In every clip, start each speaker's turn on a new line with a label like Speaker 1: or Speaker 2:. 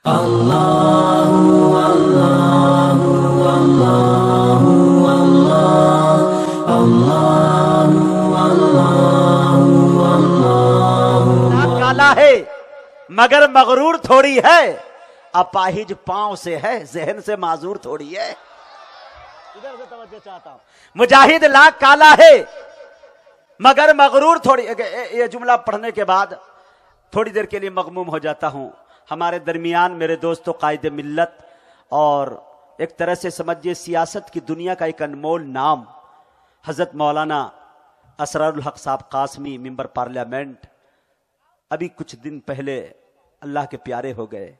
Speaker 1: काला है मगर मगरूर थोड़ी है, अपाहिज पांव से है, जहन से माजूर थोड़ी है। इधर से तवज्जो चाहता हूं। मुजाहिद लाख काला है मगर मगरूर थोड़ी। ये जुमला पढ़ने के बाद थोड़ी देर के लिए मगमूम हो जाता हूं। हमारे दरमियान मेरे दोस्तों कायद मिल्लत और एक तरह से समझिए सियासत की दुनिया का एक अनमोल नाम हजरत मौलाना असरारुल हक साहब कासमी मिंबर पार्लियामेंट अभी कुछ दिन पहले अल्लाह के प्यारे हो गए।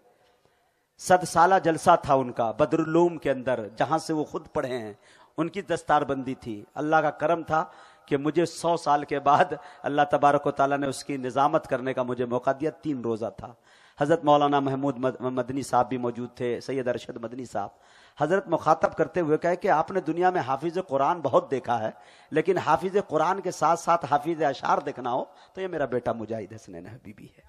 Speaker 1: 100 साला जलसा था उनका बदरुल्लूम के अंदर, जहां से वो खुद पढ़े हैं। उनकी दस्तारबंदी थी। अल्लाह का करम था कि मुझे 100 साल के बाद अल्लाह तबारक व तआला ने उसकी निजामत करने का मुझे मौका दिया। 3 रोजा था। हजरत मौलाना महमूद मदनी साहब भी मौजूद थे, सैयद अरशद मदनी साहब। हजरत मुखातब करते हुए कहे कि आपने दुनिया में हाफिज कुरान बहुत देखा है, लेकिन हाफिज कुरान के साथ साथ हाफिज अशार देखना हो तो ये मेरा बेटा मुजाहिद हसनैन हबीबी है।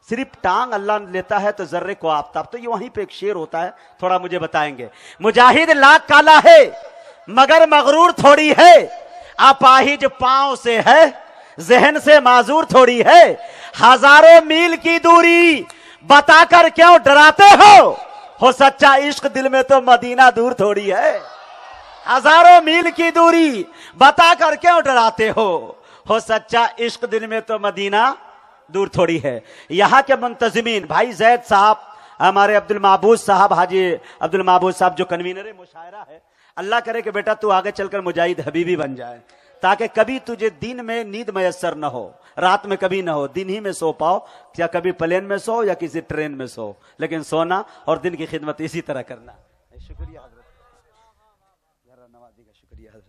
Speaker 1: सिर्फ टांग अल्लाह लेता है तो जर्रे को आफ्ताब, तो ये वहीं पे एक शेर होता है, थोड़ा मुझे बताएंगे। मुजाहिद लाख काला है मगर मगरूर थोड़ी है, अपाहिज पांव से है, जहन से माजूर थोड़ी है। हजारों मील की दूरी बताकर क्यों डराते हो सच्चा इश्क दिल में तो मदीना दूर थोड़ी है। हजारों मील की दूरी बताकर क्यों डराते हो सच्चा इश्क दिल में तो मदीना दूर थोड़ी है। यहाँ के मुंतजिमीन भाई जैद साहब, हमारे अब्दुल महबूब साहब, हाजी अब्दुल महबूब साहब जो कन्वीनर मुशायरा है, अल्लाह करे कि बेटा तू आगे चलकर मुजाहिद हबीबी बन जाए, ताकि कभी तुझे दिन में नींद मयसर न हो, रात में कभी ना हो, दिन ही में सो पाओ, या कभी प्लेन में सो या किसी ट्रेन में सो, लेकिन सोना और दिन की खिदमत इसी तरह करना। शुक्रिया हजरत, नवाजी का शुक्रिया हजरत।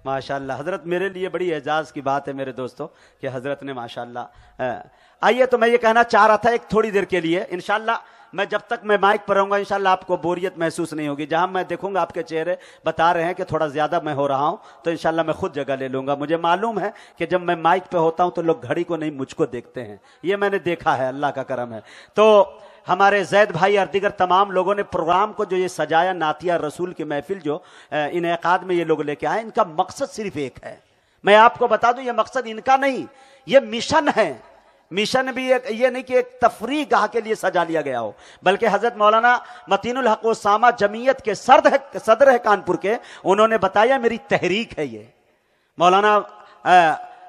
Speaker 1: माशाअल्लाह हजरत, मेरे लिए बड़ी एजाज की बात है मेरे दोस्तों कि हजरत ने माशाअल्लाह। आइए तो मैं ये कहना चाह रहा था एक थोड़ी देर के लिए, इंशाअल्लाह मैं जब तक मैं माइक पर रहूंगा इंशाल्लाह आपको बोरियत महसूस नहीं होगी। जहां मैं देखूंगा आपके चेहरे बता रहे हैं कि थोड़ा ज्यादा मैं हो रहा हूं, तो इंशाल्लाह मैं खुद जगह ले लूंगा। मुझे मालूम है कि जब मैं माइक पे होता हूं तो लोग घड़ी को नहीं मुझको देखते हैं, ये मैंने देखा है, अल्लाह का करम है। तो हमारे जैद भाई और दीगर तमाम लोगों ने प्रोग्राम को जो ये सजाया, नातिया रसूल की महफिल जो इनेकाद में ये लोग लेके आए, इनका मकसद सिर्फ एक है। मैं आपको बता दूं, ये मकसद इनका नहीं, ये मिशन है। मिशन भी एक, ये नहीं कि एक तफरीह गाह के लिए सजा लिया गया हो, बल्कि हजरत मौलाना मतीनुल हक ओसामा जमीयत के सदर है कानपुर के, उन्होंने बताया मेरी तहरीक है ये। मौलाना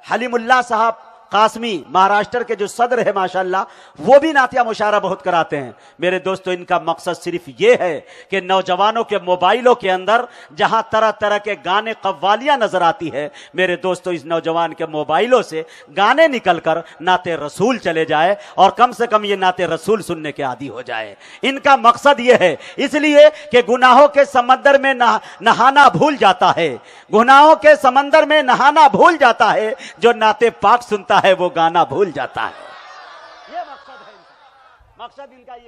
Speaker 1: हलीमुल्लाह साहब कासमी महाराष्ट्र के जो सदर है माशाल्लाह, वो भी नातिया मुशायरा बहुत कराते हैं। मेरे दोस्तों, इनका मकसद सिर्फ ये है कि नौजवानों के मोबाइलों के अंदर जहां तरह तरह के गाने कव्वालियां नजर आती है, मेरे दोस्तों इस नौजवान के मोबाइलों से गाने निकलकर नाते रसूल चले जाए और कम से कम ये नाते रसूल सुनने के आदी हो जाए। इनका मकसद ये है, इसलिए कि गुनाहों के समंदर में नहाना भूल जाता है, गुनाहों के समंदर में नहाना भूल जाता है, जो नाते पाक सुनता है वो गाना भूल जाता है। ये मकसद है इनका, मकसद इनका ये है।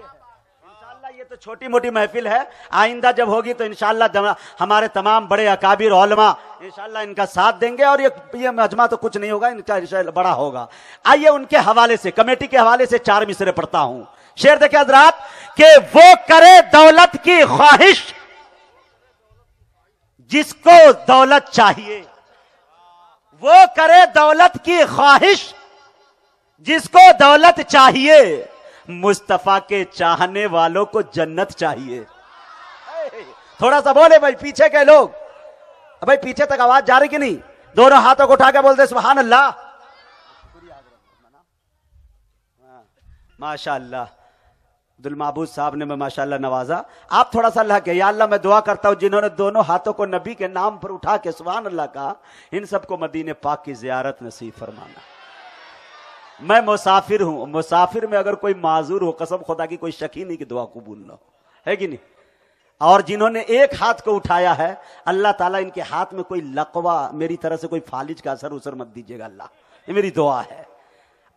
Speaker 1: इंशाअल्लाह ये तो छोटी मोटी महफिल है, आइंदा जब होगी तो इंशाअल्लाह हमारे तमाम बड़े अकाबिर उलमा इंशाअल्लाह इनका साथ देंगे और ये मजमा तो कुछ नहीं होगा, इनका बड़ा होगा। आइए उनके हवाले से, कमेटी के हवाले से 4 मिसरे पढ़ता हूं। शेर देखे हजरात, कि वो करे दौलत की ख्वाहिश जिसको दौलत चाहिए, वो करे दौलत की ख्वाहिश जिसको दौलत चाहिए, मुस्तफा के चाहने वालों को जन्नत चाहिए। थोड़ा सा बोले भाई पीछे के लोग, भाई पीछे तक आवाज जा रही कि नहीं? दोनों हाथों को उठा के बोलते सुभान अल्लाह। माशाअल्लाह अब्दुल महबूब साहब ने मैं माशाअल्लाह नवाजा। आप थोड़ा सा अल्लाह के, या अल्लाह मैं दुआ करता हूं जिन्होंने दोनों हाथों को नबी के नाम पर उठा के सुभान अल्लाह कहा, इन सबको मदीने पाक की जियारत नसीब फरमाना। मैं मुसाफिर हूं, मुसाफिर में अगर कोई माजूर हो, कसम खुदा की कोई शक ही नहीं कि दुआ कबूल ना हो, है कि नहीं? और जिन्होंने एक हाथ को उठाया है, अल्लाह ताला इनके हाथ में कोई लकवा, मेरी तरह से कोई फालिज का असर उसर मत दीजिएगा अल्लाह, ये मेरी दुआ है।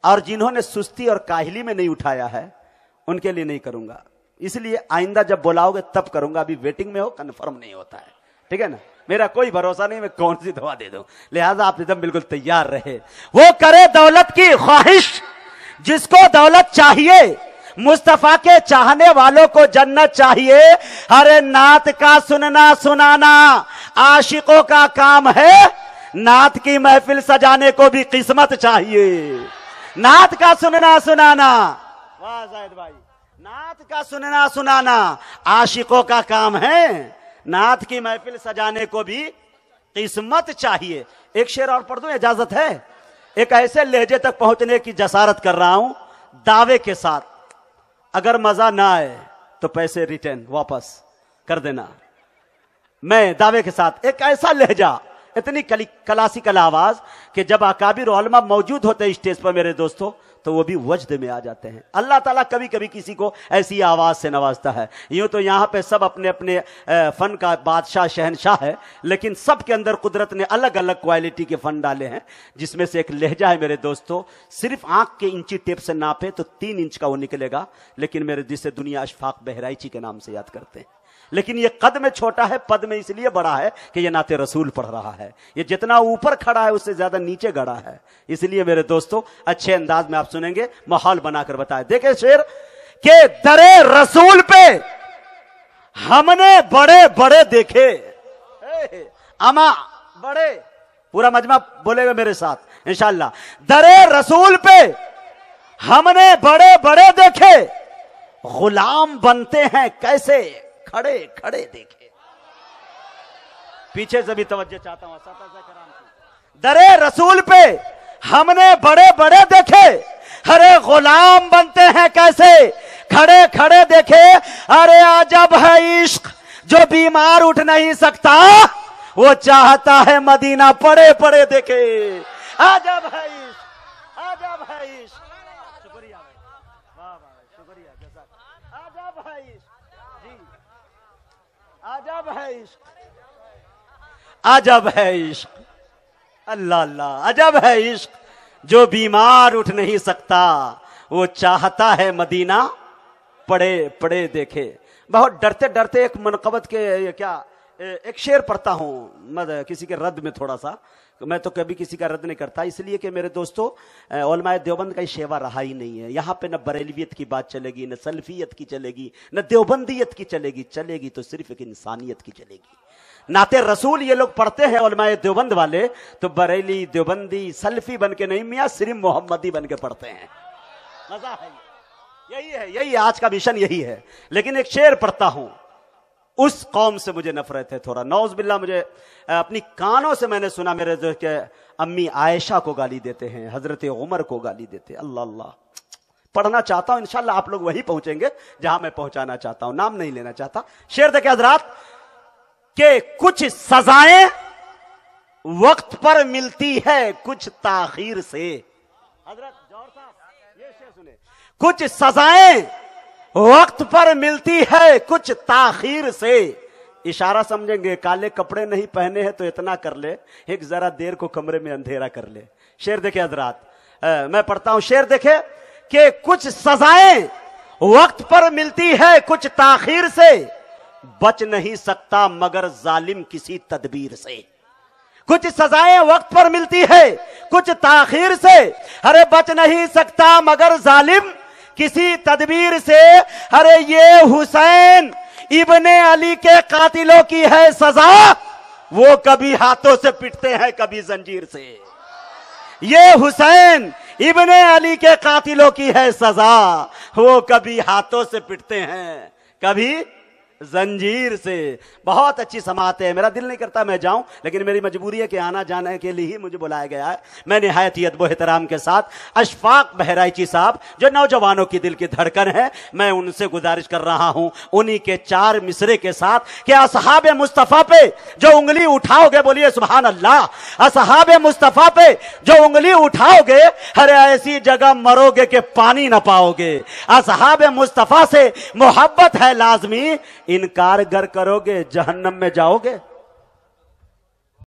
Speaker 1: और जिन्होंने सुस्ती और काहिली में नहीं उठाया है, उनके लिए नहीं करूंगा, इसलिए आइंदा जब बुलाओगे तब करूंगा, अभी वेटिंग में हो, कंफर्म नहीं होता है, ठीक है ना? मेरा कोई भरोसा नहीं मैं कौन सी दवा दे दूं, लिहाजा आप एकदम बिल्कुल तैयार रहे। वो करे दौलत की ख्वाहिश जिसको दौलत चाहिए, मुस्तफा के चाहने वालों को जन्नत चाहिए। अरे नात का सुनना सुनाना आशिकों का काम है, नात की महफिल सजाने को भी किस्मत चाहिए। नात का सुनना सुनाना, वाह जाहिद भाई, नात का सुनना सुनाना आशिकों का काम है, नात की महफिल सजाने को भी किस्मत चाहिए। एक शेर और पढ़ दूं, इजाजत है? एक ऐसे लहजे तक पहुंचने की जसारत कर रहा हूं दावे के साथ, अगर मजा ना आए तो पैसे रिटर्न वापस कर देना। मैं दावे के साथ, एक ऐसा लहजा, इतनी क्लासिकल आवाज कि जब अकाबिर उलमा मौजूद होते हैं स्टेज पर मेरे दोस्तों, तो वो भी वजद में आ जाते हैं। अल्लाह ताला कभी कभी किसी को ऐसी आवाज से नवाजता है। यूं तो यहां पे सब अपने अपने फन का बादशाह शहनशाह है, लेकिन सब के अंदर कुदरत ने अलग अलग क्वालिटी के फन डाले हैं, जिसमें से एक लहजा है मेरे दोस्तों, सिर्फ आंख के इंची टेप से नापे तो 3 इंच का वो निकलेगा, लेकिन मेरे जिसे दुनिया अशफाक बहराइची के नाम से याद करते हैं। लेकिन ये कद में छोटा है, पद में इसलिए बड़ा है कि ये नाते रसूल पढ़ रहा है। ये जितना ऊपर खड़ा है उससे ज्यादा नीचे गड़ा है। इसलिए मेरे दोस्तों अच्छे अंदाज में आप सुनेंगे, माहौल बनाकर बताए। देखे शेर के दरे रसूल पे हमने बड़े बड़े देखे, अमा बड़े, पूरा मजमा बोलेगा मेरे साथ इंशाल्लाह। दरे रसूल पे हमने बड़े बड़े देखे, गुलाम बनते हैं कैसे खड़े खड़े देखे। पीछे से भी तवज्जो चाहता हूं। दरे रसूल पे हमने बड़े बड़े देखे, अरे गुलाम बनते हैं कैसे खड़े खड़े देखे। अरे अजब है इश्क जो बीमार उठ नहीं सकता, वो चाहता है मदीना पड़े पड़े देखे। अजब है इश्क, अजब है इश्क। शुक्रिया वाह वाह, शुक्रिया जज़ाक। अजब है इश्क जी, अजब है इश्क, अजब है इश्क, अल्लाह अल्लाह। अजब है इश्क जो बीमार उठ नहीं सकता, वो चाहता है मदीना पड़े पड़े देखे। बहुत डरते डरते एक मनकबत के क्या एक शेर पढ़ता हूं, मत किसी के रद्द में थोड़ा सा, मैं तो कभी किसी का रद्द नहीं करता, इसलिए कि मेरे दोस्तों उलमाए देवबंद का शेवा रहा ही नहीं है। यहां पे न बरेलवियत की बात चलेगी, न सल्फियत की चलेगी, न देवबंदियत की चलेगी, चलेगी तो सिर्फ एक इंसानियत की चलेगी। नाते रसूल ये लोग पढ़ते हैं उलमाए देवबंद वाले, तो बरेली देवबंदी सल्फी बन के नहीं, मियां सिर्फ मोहम्मदी बन के पढ़ते हैं। मजा है, यही है, यही आज का मिशन यही है। लेकिन एक शेर पढ़ता हूं, उस कौम से मुझे नफरत है थोड़ा, नौज बिल्ला। मुझे अपनी कानों से मैंने सुना मेरे जो के अम्मी आयशा को गाली देते हैं, हजरत उमर को गाली देते हैं। अल्लाह अल्लाह, पढ़ना चाहता हूं, इंशाल्लाह आप लोग वही पहुंचेंगे जहां मैं पहुंचाना चाहता हूं, नाम नहीं लेना चाहता। शेर देखे हजरात के कुछ सजाएं वक्त पर मिलती है कुछ ताखीर से। हजरत जौहर साहब ये शेर सुने, कुछ सजाएं वक्त पर मिलती है कुछ ताखीर से। इशारा समझेंगे, काले कपड़े नहीं पहने हैं तो इतना कर ले, एक जरा देर को कमरे में अंधेरा कर ले। शेर देखे हजरात, मैं पढ़ता हूं, शेर देखे कि कुछ सजाएं वक्त पर मिलती है कुछ ताखीर से, बच नहीं सकता मगर जालिम किसी तदबीर से। कुछ सजाएं वक्त पर मिलती है कुछ ताखीर से, अरे बच नहीं सकता मगर जालिम किसी तदबीर से। अरे ये हुसैन इब्ने अली के कातिलों की है सजा, वो कभी हाथों से पिटते हैं कभी जंजीर से। ये हुसैन इब्ने अली के कातिलों की है सजा, वो कभी हाथों से पिटते हैं कभी जंजीर से। बहुत अच्छी समात है, मेरा दिल नहीं करता मैं जाऊं, लेकिन मेरी मजबूरी है कि आना जाने के लिए ही मुझे बुलाया गया है। मैं निहायत ही अदब एहतराम के साथ अशफाक बहराइची साहब जो नौजवानों की दिल की धड़कन है, मैं उनसे गुजारिश कर रहा हूं उन्हीं के 4 मिसरे के साथ कि असहाबे मुस्तफा पे जो उंगली उठाओगे, बोलिए सुभान अल्लाह, असहाबे मुस्तफा पे जो उंगली उठाओगे, अरे ऐसी जगह मरोगे कि पानी ना पाओगे। असहाबे मुस्तफा से मोहब्बत है लाजमी, इनकार गर करोगे जहन्नम में जाओगे।